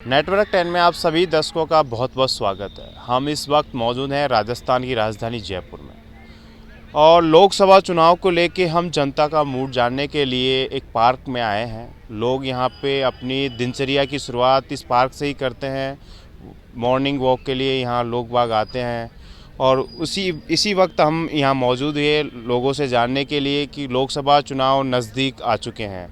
Network 10 में आप सभी दर्शकों का बहुत बहुत स्वागत है। हम इस वक्त मौजूद हैं राजस्थान की राजधानी जयपुर में और लोकसभा चुनाव को लेके हम जनता का मूड जानने के लिए एक पार्क में आए हैं। लोग यहाँ पे अपनी दिनचर्या की शुरुआत इस पार्क से ही करते हैं। मॉर्निंग वॉक के लिए यहाँ लोग बाग आते हैं और इसी वक्त हम यहाँ मौजूद हुए लोगों से जानने के लिए कि लोकसभा चुनाव नज़दीक आ चुके हैं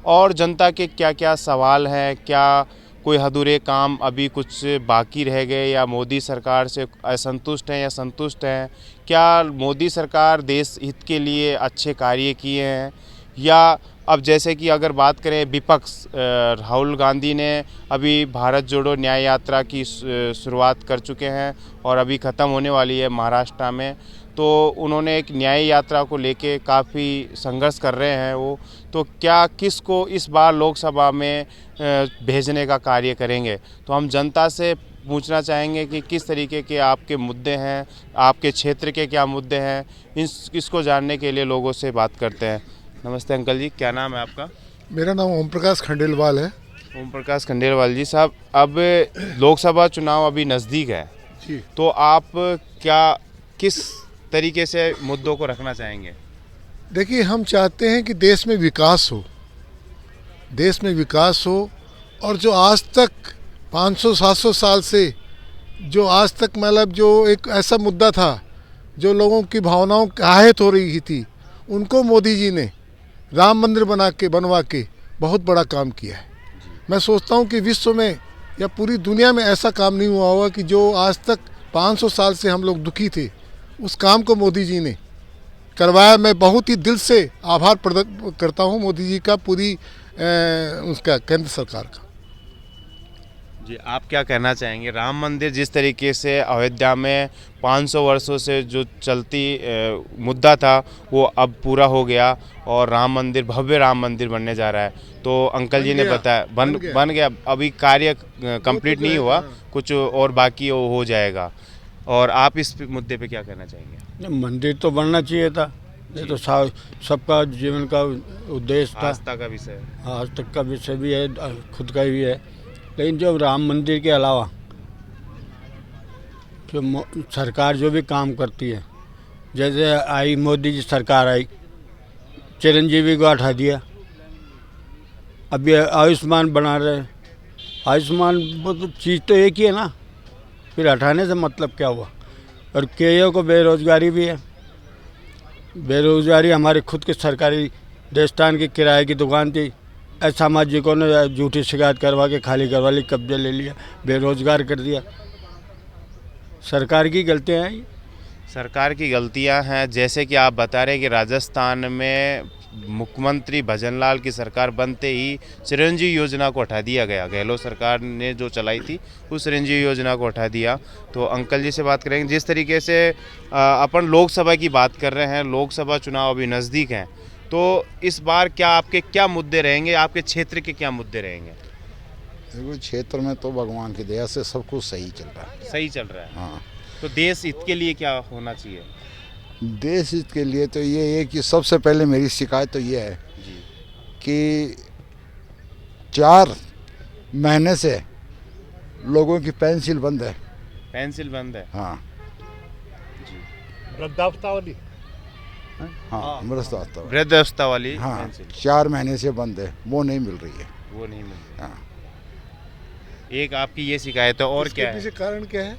और जनता के क्या क्या सवाल हैं, क्या कोई अधूरे काम अभी कुछ बाकी रह गए या मोदी सरकार से असंतुष्ट हैं या संतुष्ट हैं, क्या मोदी सरकार देश हित के लिए अच्छे कार्य किए हैं या अब जैसे कि अगर बात करें विपक्ष, राहुल गांधी ने अभी भारत जोड़ो न्याय यात्रा की शुरुआत कर चुके हैं और अभी ख़त्म होने वाली है महाराष्ट्र में। तो उन्होंने एक न्याय यात्रा को लेके काफ़ी संघर्ष कर रहे हैं वो, तो क्या किसको इस बार लोकसभा में भेजने का कार्य करेंगे। तो हम जनता से पूछना चाहेंगे कि किस तरीके के आपके मुद्दे हैं, आपके क्षेत्र के क्या मुद्दे हैं, इसको जानने के लिए लोगों से बात करते हैं। नमस्ते अंकल जी, क्या नाम है आपका? मेरा नाम ओम प्रकाश खंडेलवाल है। ओम प्रकाश खंडेलवाल जी साहब, अब लोकसभा चुनाव अभी नज़दीक है जी, तो आप क्या किस तरीके से मुद्दों को रखना चाहेंगे? देखिए, हम चाहते हैं कि देश में विकास हो, देश में विकास हो और जो आज तक 500-700 साल से जो आज तक मतलब जो एक ऐसा मुद्दा था जो लोगों की भावनाओं की आहत हो रही थी, उनको मोदी जी ने राम मंदिर बनवा के बहुत बड़ा काम किया है। मैं सोचता हूँ कि विश्व में या पूरी दुनिया में ऐसा काम नहीं हुआ होगा कि जो आज तक 500 साल से हम लोग दुखी थे, उस काम को मोदी जी ने करवाया। मैं बहुत ही दिल से आभार प्रकट करता हूँ मोदी जी का, पूरी उसका केंद्र सरकार का। जी, आप क्या कहना चाहेंगे? राम मंदिर जिस तरीके से अयोध्या में 500 वर्षों से जो चलती मुद्दा था वो अब पूरा हो गया और राम मंदिर, भव्य राम मंदिर बनने जा रहा है। तो अंकल जी ने बताया बन गया, अभी कार्य कंप्लीट नहीं हुआ, कुछ और बाकी हो जाएगा। और आप इस मुद्दे पे क्या कहना चाहेंगे? मंदिर तो बनना चाहिए था, ये तो सबका जीवन का उद्देश्य था, आस्था का विषय, आज तक का विषय भी है, खुद का भी है। लेकिन जो राम मंदिर के अलावा जो सरकार जो भी काम करती है, जैसे आई मोदी जी सरकार आई, चिरंजीवी को हटा दिया, अभी आयुष्मान बना रहे। आयुष्मान वो तो चीज़ तो एक ही है ना, फिर हटाने से मतलब क्या हुआ? और कईयों को बेरोजगारी भी है। बेरोजगारी हमारे खुद के सरकारी रेस्टोरेंट की किराए की दुकान थी, असामाजिकों ने झूठी शिकायत करवा के खाली करवा ली, कब्जे ले लिया, बेरोजगार कर दिया। सरकार की गलतियाँ हैं। सरकार की गलतियां हैं। जैसे कि आप बता रहे हैं कि राजस्थान में मुख्यमंत्री भजनलाल की सरकार बनते ही चिरंजीवी योजना को हटा दिया गया। गहलोत सरकार ने जो चलाई थी उस चिरंजीवी योजना को हटा दिया। तो अंकल जी से बात करेंगे, जिस तरीके से अपन लोकसभा की बात कर रहे हैं, लोकसभा चुनाव अभी नज़दीक हैं, तो इस बार क्या आपके क्या मुद्दे रहेंगे, आपके क्षेत्र के क्या मुद्दे रहेंगे? देखो, क्षेत्र में तो भगवान की दया से सब कुछ सही चल रहा है। सही चल रहा है। हाँ, तो देश हित के लिए क्या होना चाहिए? देश हित के लिए तो ये है कि सबसे पहले मेरी शिकायत तो ये है जी, कि 4 महीने से लोगों की पेंशन बंद है। पेंसिल बंद है। हाँ वृद्धावस्था वाली, हाँ, वृद्धावस्था वाली हाँ, पेंसिल 4 महीने से बंद है, वो नहीं मिल रही है। वो नहीं मिल रही। हाँ, एक आपकी ये शिकायत है, और क्या है? पीछे कारण क्या है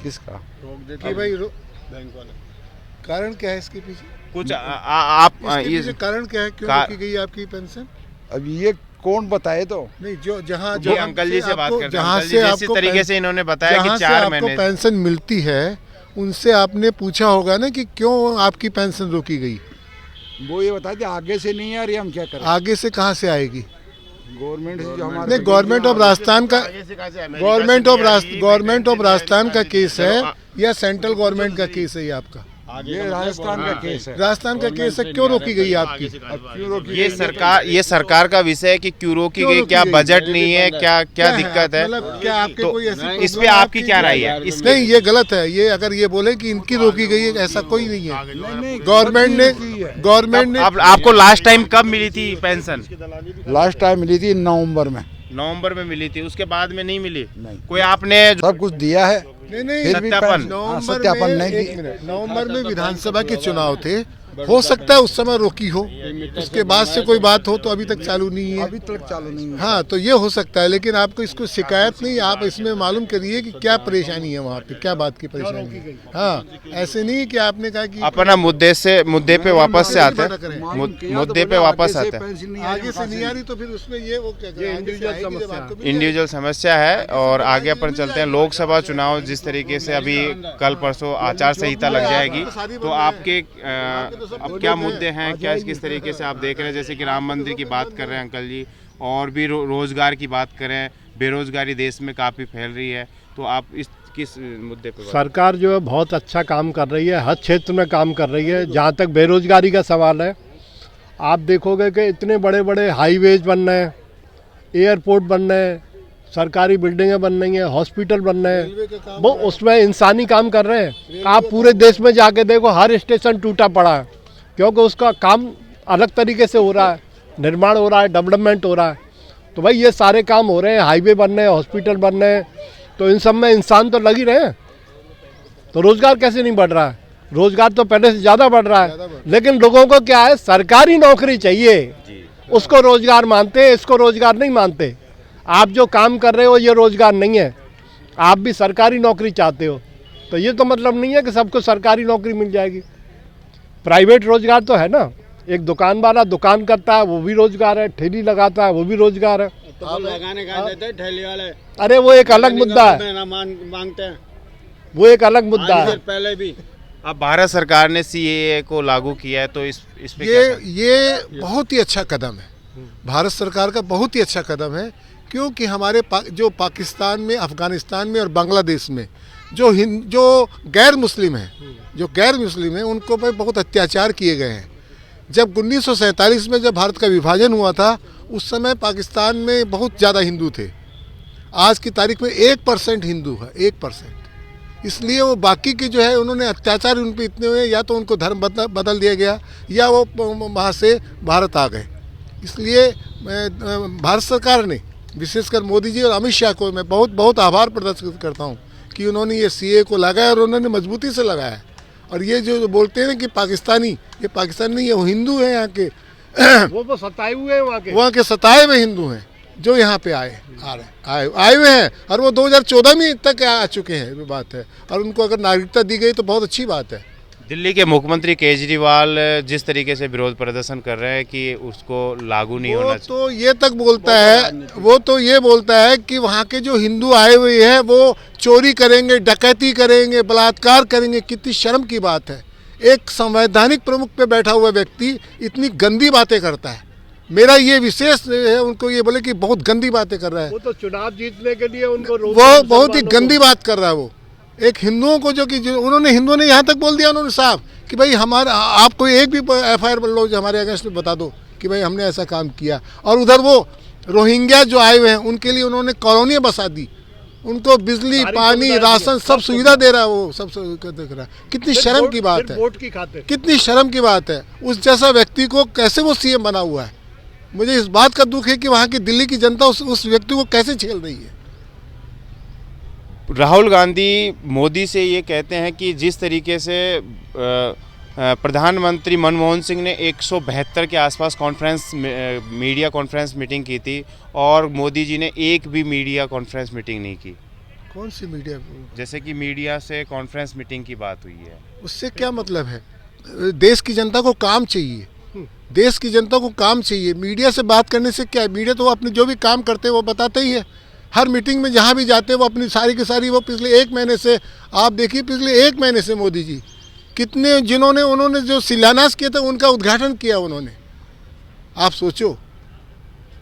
किसका? कि भाई बैंक वाला कारण क्या है इसके पीछे? कुछ आप इसके पीछे कारण क्या है, क्यों रोकी गई आपकी पेंशन? अब ये कौन बताए? तो नहीं, जो जहाँ जो अंकल जी से बात करते हैं, जहाँ अंकल जी से जिस आपको तरीके से इन्होंने बताया कि जहाँ से 4 आपको महीने पेंशन मिलती है, उनसे आपने पूछा होगा ना कि क्यों आपकी पेंशन रोकी गई। वो ये बता दे, आगे से नहीं आ रही, हम क्या करें? आगे से कहाँ से आएगी? गवर्नमेंट से जो हमारे नहीं, गवर्नमेंट ऑफ राजस्थान का राजस्थान का केस है या सेंट्रल गवर्नमेंट का केस है ये आपका? ये राजस्थान का केस है। राजस्थान का केस है, क्यों रोकी गई आपकी? क्यों रोकी? ये सरकार का विषय है कि क्यों रोकी गई, क्या बजट नहीं है, क्या दिक्कत है? मतलब क्या आपके तो कोई ऐसी इस पे आपकी क्या राय है? नहीं, ये गलत है। ये अगर ये बोले कि इनकी रोकी गई है, ऐसा कोई नहीं है। गवर्नमेंट ने अब आपको लास्ट टाइम कब मिली थी पेंशन? लास्ट टाइम मिली थी नवंबर में। नवंबर में मिली थी, उसके बाद में नहीं मिली। नहीं। कोई आपने सब कुछ दिया है, नहीं फिर भी सत्यापन। सत्यापन नहीं एक दी। मिनट, नवंबर में विधानसभा के चुनाव थे, हो सकता है उस समय रोकी हो, उसके बाद से कोई बात हो तो अभी तक चालू नहीं है। अभी तक चालू नहीं हुआ। हाँ, तो ये हो सकता है, लेकिन आपको इसको शिकायत नहीं, आप इसमें मालूम करिए कि क्या परेशानी है वहाँ पे, क्या बात की परेशानी है। हाँ, ऐसे नहीं कि आपने कहा कि अपना मुद्दे पे वापस से आते हैं, मुद्दे पे वापस आते हैं। आगे से नहीं आ रही तो फिर उसमें ये वो क्या करें, आगे से आएगी जब आपको मिल इंडिविजुअल समस्या है। और आगे अपन चलते हैं, लोकसभा चुनाव जिस तरीके से अभी कल परसों आचार संहिता लग जाएगी, तो आपके अब क्या मुद्दे हैं, क्या किस तरीके से आप देख रहे हैं? जैसे कि राम मंदिर की बात कर रहे हैं अंकल जी, और भी रोजगार की बात करें, बेरोजगारी देश में काफ़ी फैल रही है, तो आप इस किस मुद्दे पे सरकार जो है बहुत अच्छा काम कर रही है, हर क्षेत्र में काम कर रही है। जहाँ तक बेरोजगारी का सवाल है, आप देखोगे कि इतने बड़े बड़े हाईवेज बन रहे हैं, एयरपोर्ट बन रहे हैं, सरकारी बिल्डिंगें बन रही हैं, हॉस्पिटल बन रहे हैं, वो उसमें इंसानी काम कर रहे हैं। आप पूरे देश में जाके देखो, हर स्टेशन टूटा पड़ा है, क्योंकि उसका काम अलग तरीके से हो रहा है, निर्माण हो रहा है, डेवलपमेंट हो रहा है। तो भाई ये सारे काम हो रहे हैं, हाईवे बन रहे हैं, हॉस्पिटल बन रहे हैं, तो इन सब में इंसान तो लग ही रहे हैं। तो रोजगार कैसे नहीं बढ़ रहा है? रोजगार तो पहले से ज़्यादा बढ़ रहा है, लेकिन लोगों को क्या है, सरकारी नौकरी चाहिए, उसको रोजगार मानते हैं, इसको रोजगार नहीं मानते। आप जो काम कर रहे हो ये रोजगार नहीं है, आप भी सरकारी नौकरी चाहते हो, तो ये तो मतलब नहीं है कि सबको सरकारी नौकरी मिल जाएगी। प्राइवेट रोजगार तो है ना, एक दुकान वाला दुकान करता है वो भी रोजगार है, ठेली लगाता है वो भी रोजगार है। तो लगाने का देते हैं ठेली वाले, अरे वो एक अलग मुद्दा है, मांगते हैं, वो एक अलग मुद्दा है। पहले भी अब भारत सरकार ने सीएए को लागू किया है, तो इस पे क्या कहना? ये बहुत ही अच्छा कदम है, भारत सरकार का बहुत ही अच्छा कदम है, क्योंकि हमारे जो पाकिस्तान में, अफगानिस्तान में और बांग्लादेश में जो गैर मुस्लिम हैं उनको पे बहुत अत्याचार किए गए हैं। जब 1947 में जब भारत का विभाजन हुआ था, उस समय पाकिस्तान में बहुत ज़्यादा हिंदू थे, आज की तारीख में 1% हिंदू है, 1%। इसलिए वो बाकी के जो है उन्होंने अत्याचार उन पर इतने हुए, या तो उनको धर्म बदल दिया गया या वो वहाँ से भारत आ गए। इसलिए भारत सरकार ने, विशेषकर मोदी जी और अमित शाह को मैं बहुत बहुत आभार प्रदर्शित करता हूँ कि उन्होंने ये सीए को लगाया, और उन्होंने मजबूती से लगाया। और ये जो बोलते हैं कि पाकिस्तानी, ये पाकिस्तानी नहीं है, वो हिंदू हैं यहाँ के, वो सताए हुए हैं वहाँ के सताए हुए हिंदू हैं जो यहाँ पे आए हुए हैं, और वो 2014 में तक आ चुके हैं, ये बात है। और उनको अगर नागरिकता दी गई तो बहुत अच्छी बात है। दिल्ली के मुख्यमंत्री केजरीवाल जिस तरीके से विरोध प्रदर्शन कर रहे हैं कि उसको लागू नहीं होना चाहिए, तो ये तक बोलता है, वो तो ये बोलता है कि वहाँ के जो हिंदू आए हुए हैं वो चोरी करेंगे, डकैती करेंगे, बलात्कार करेंगे। कितनी शर्म की बात है, एक संवैधानिक प्रमुख पे बैठा हुआ व्यक्ति इतनी गंदी बातें करता है। मेरा ये विशेष है, उनको ये बोले कि बहुत गंदी बातें कर रहा है। वो तो चुनाव जीतने के लिए उनको वो बहुत ही गंदी बात कर रहा है। वो एक हिंदुओं को हिंदुओं ने यहाँ तक बोल दिया उन्होंने साफ कि भाई हमारा, आप कोई एक भी एफआईआर लो जो हमारे अगेंस्ट में बता दो कि भाई हमने ऐसा काम किया। और उधर वो रोहिंग्या जो आए हुए हैं उनके लिए उन्होंने कॉलोनियाँ बसा दी, उनको बिजली, पानी, राशन सब सुविधा दे रहा है, वो सब देख रहा है। कितनी शर्म की बात है, वोट की खातिर कितनी शर्म की बात है। उस जैसा व्यक्ति को कैसे वो सीएम बना हुआ है। मुझे इस बात का दुख है कि वहाँ की दिल्ली की जनता उस व्यक्ति को कैसे झेल रही है। राहुल गांधी मोदी से ये कहते हैं कि जिस तरीके से प्रधानमंत्री मनमोहन सिंह ने 172 के आसपास मीडिया कॉन्फ्रेंस मीटिंग की थी, और मोदी जी ने एक भी मीडिया कॉन्फ्रेंस मीटिंग नहीं की। कौन सी मीडिया? जैसे कि मीडिया से कॉन्फ्रेंस मीटिंग की बात हुई है, उससे क्या मतलब है? देश की जनता को काम चाहिए, देश की जनता को काम चाहिए। मीडिया से बात करने से क्या है? मीडिया तो अपने जो भी काम करते हैं वो बताते ही है। हर मीटिंग में जहाँ भी जाते हैं वो अपनी सारी की सारी, वो पिछले 1 महीने से आप देखिए, पिछले 1 महीने से मोदी जी कितने, उन्होंने जो शिलान्यास किया था उनका उद्घाटन किया उन्होंने। आप सोचो,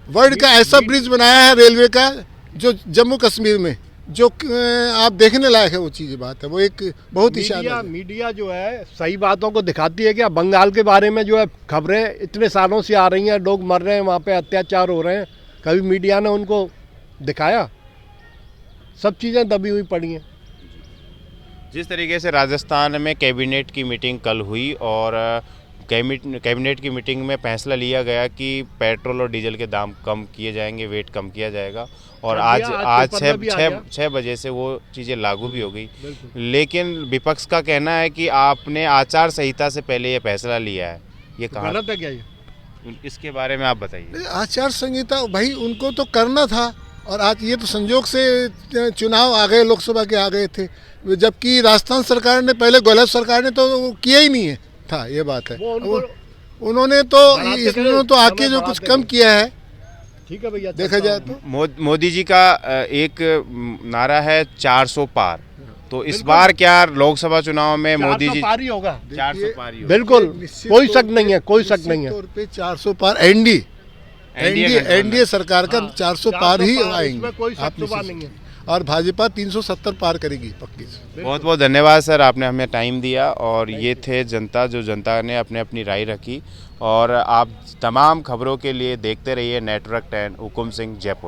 वर्ल्ड का ऐसा ब्रिज बनाया है रेलवे का, जो जम्मू कश्मीर में, जो आप देखने लायक है। वो चीज़ बात है, वो एक बहुत ही शानदार। मीडिया जो है सही बातों को दिखाती है क्या? बंगाल के बारे में जो है खबरें इतने सालों से आ रही हैं, लोग मर रहे हैं, वहाँ पे अत्याचार हो रहे हैं, कभी मीडिया ने उनको दिखाया? सब चीज़ें दबी हुई पड़ी हैं। जिस तरीके से राजस्थान में कैबिनेट की मीटिंग कल हुई और कैबिनेट की मीटिंग में फैसला लिया गया कि पेट्रोल और डीजल के दाम कम किए जाएंगे, वेट कम किया जाएगा और आज पेपर में भी आ गया। 6 बजे से वो चीज़ें लागू भी हो गई। लेकिन विपक्ष का कहना है कि आपने आचार संहिता से पहले ये फैसला लिया है, ये कहाँ गलत है क्या ये? इसके बारे में आप बताइए। आचार संहिता भाई उनको तो करना था, और आज ये तो संजोग से चुनाव आ गए, लोकसभा के आ गए थे, जबकि राजस्थान सरकार ने पहले, गहलोत सरकार ने तो वो किया ही नहीं है था, ये बात है। वो उनको उन्होंने तो इन्होंने तो आके जो कुछ कम किया है, ठीक है भैया, देखा जाए तो मोदी जी का एक नारा है 400 पार, तो इस बार क्या लोकसभा चुनाव में मोदी जी पार ही होगा। 400 पार ही होगा? बिल्कुल, निश्चित कोई तौर शक नहीं है, कोई शक नहीं है। तौर पे 400 पार एनडीए सरकार का 400 पार ही आएंगे, इसमें कोई आप शक शुबा नहीं है। और भाजपा 370 पार करेगी पक्की से। बहुत बहुत धन्यवाद सर, आपने हमें टाइम दिया। और ये थे जनता, जो जनता ने अपने अपनी राय रखी। और आप तमाम खबरों के लिए देखते रहिए नेटवर्क 10, हुकुम सिंह, जयपुर।